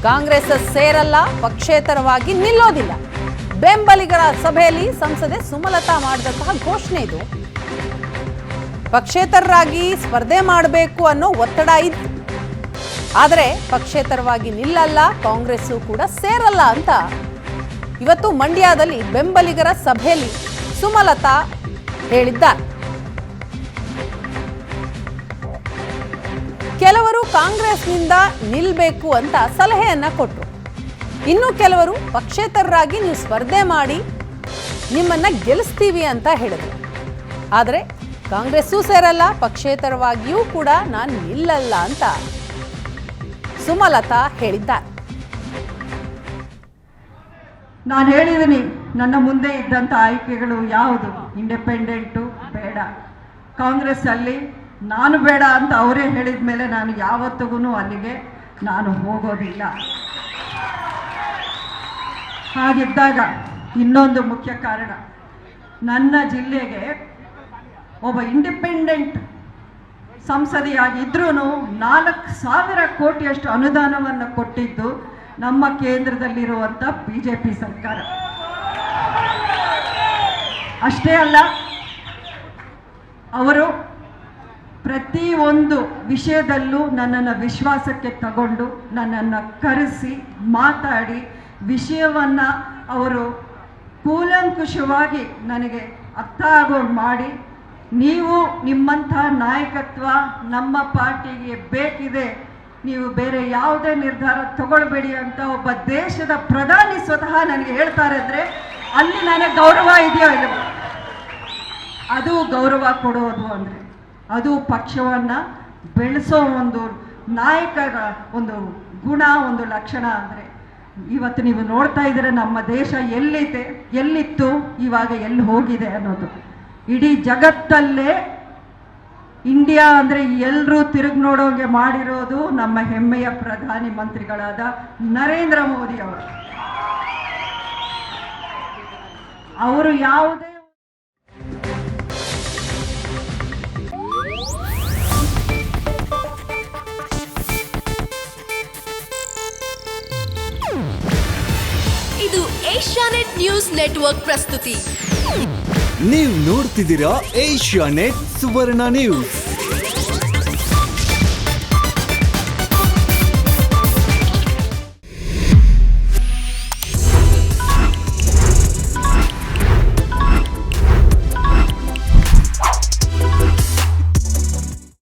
ಕಾಂಗ್ರೆಸ್ ಸೇರಲ್ಲ, ಪಕ್ಷೇತರವಾಗಿ ನಿಲ್ಲೋದಿಲ್ಲ. ಬೆಂಬಲಿಗರ ಸಭೆಯಲ್ಲಿ ಸಂಸದೆ ಸುಮಲತಾ ಮಾಡಿದಂತಹ ಘೋಷಣೆ ಇದು. ಪಕ್ಷೇತರರಾಗಿ ಸ್ಪರ್ಧೆ ಮಾಡಬೇಕು ಅನ್ನೋ ಒತ್ತಡ ಇತ್ತು. ಆದರೆ ಪಕ್ಷೇತರವಾಗಿ ನಿಲ್ಲಲ್ಲ, ಕಾಂಗ್ರೆಸ್ಸು ಕೂಡ ಸೇರಲ್ಲ ಅಂತ ಇವತ್ತು ಮಂಡ್ಯದಲ್ಲಿ ಬೆಂಬಲಿಗರ ಸಭೆಯಲ್ಲಿ ಸುಮಲತಾ ಹೇಳಿದ್ದಾರೆ. ಕೆಲವರು ಕಾಂಗ್ರೆಸ್ನಿಂದ ನಿಲ್ಲಬೇಕು ಅಂತ ಸಲಹೆಯನ್ನ ಕೊಟ್ಟರು. ಇನ್ನು ಕೆಲವರು ಪಕ್ಷೇತರರಾಗಿ ನೀವು ಸ್ಪರ್ಧೆ ಮಾಡಿ ನಿಮ್ಮನ್ನ ಗೆಲ್ಲಿಸ್ತೀವಿ ಅಂತ ಹೇಳಿದರು. ಆದರೆ ಕಾಂಗ್ರೆಸ್ಸೂ ಸೇರಲ್ಲ, ಪಕ್ಷೇತರವಾಗಿಯೂ ಕೂಡ ನಾನು ನಿಲ್ಲಲ್ಲ ಅಂತ ಸುಮಲತಾ ಹೇಳಿದ್ದಾರೆ. ನಾನು ಹೇಳಿದ್ದೀನಿ, ನನ್ನ ಮುಂದೆ ಇದ್ದಂಥ ಆಯ್ಕೆಗಳು ಯಾವುದು? ಇಂಡಿಪೆಂಡೆಂಟು ಬೇಡ, ಕಾಂಗ್ರೆಸ್ ಅಲ್ಲಿ ನಾನು ಬೇಡ ಅಂತ ಅವರೇ ಹೇಳಿದ ಮೇಲೆ ನಾನು ಯಾವತ್ತಿಗೂ ಅಲ್ಲಿಗೆ ನಾನು ಹೋಗೋದಿಲ್ಲ. ಹಾಗಿದ್ದಾಗ ಇನ್ನೊಂದು ಮುಖ್ಯ ಕಾರಣ, ನನ್ನ ಜಿಲ್ಲೆಗೆ ಒಬ್ಬ ಇಂಡಿಪೆಂಡೆಂಟ್ ಸಂಸದೆಯಾಗಿದ್ರೂ 4,000 ಕೋಟಿಯಷ್ಟು ಅನುದಾನವನ್ನು ಕೊಟ್ಟಿದ್ದು ನಮ್ಮ ಕೇಂದ್ರದಲ್ಲಿರುವಂಥ BJP ಸರ್ಕಾರ. ಅಷ್ಟೇ ಅಲ್ಲ, ಅವರು ಪ್ರತಿಯೊಂದು ವಿಷಯದಲ್ಲೂ ನನ್ನನ್ನು ವಿಶ್ವಾಸಕ್ಕೆ ತಗೊಂಡು ನನ್ನನ್ನು ಕರೆಸಿ ಮಾತಾಡಿ ವಿಷಯವನ್ನು ಅವರು ಕೂಲಂಕುಷವಾಗಿ ನನಗೆ ಅರ್ಥ ಆಗೋದು ಮಾಡಿ, ನೀವು ನಿಮ್ಮಂಥ ನಾಯಕತ್ವ ನಮ್ಮ ಪಾರ್ಟಿಗೆ ಬೇಕಿದೆ, ನೀವು ಬೇರೆ ಯಾವುದೇ ನಿರ್ಧಾರ ತಗೊಳ್ಬೇಡಿ ಅಂತ ಒಬ್ಬ ದೇಶದ ಪ್ರಧಾನಿ ಸ್ವತಃ ನನಗೆ ಹೇಳ್ತಾರೆ ಅಂದರೆ ಅಲ್ಲಿ ನನಗೆ ಗೌರವ ಇದೆಯೋ ಇಲ್ಲವೋ? ಅದು ಗೌರವ ಕೊಡೋದು ಅಂದರೆ ಅದು ಪಕ್ಷವನ್ನು ಬೆಳೆಸೋ ಒಂದು ನಾಯಕರ ಒಂದು ಗುಣ, ಒಂದು ಲಕ್ಷಣ. ಅಂದರೆ ಇವತ್ತು ನೀವು ನೋಡ್ತಾ ಇದ್ದೀರ ನಮ್ಮ ದೇಶ ಎಲ್ಲಿತ್ತು, ಇವಾಗ ಎಲ್ಲಿ ಹೋಗಿದೆ ಅನ್ನೋದು. ಇಡೀ ಜಗತ್ತಲ್ಲೇ ಇಂಡಿಯಾ ಅಂದರೆ ಎಲ್ಲರೂ ತಿರುಗಿ ನೋಡೋಂಗೆ ಮಾಡಿರೋದು ನಮ್ಮ ಹೆಮ್ಮೆಯ ಪ್ರಧಾನಿ ಮಂತ್ರಿಗಳಾದ ನರೇಂದ್ರ ಮೋದಿ ಅವರು. ಅವರು ಯಾವುದೇ ಇದು ಏಷ್ಯಾನೆಟ್ ನ್ಯೂಸ್ ನೆಟ್ವರ್ಕ್ ಪ್ರಸ್ತುತಿ. ನೀವು ನೋಡ್ತಿದ್ದೀರಾ ಏಷ್ಯಾನೆಟ್ ಸುವರ್ಣ ನ್ಯೂಸ್.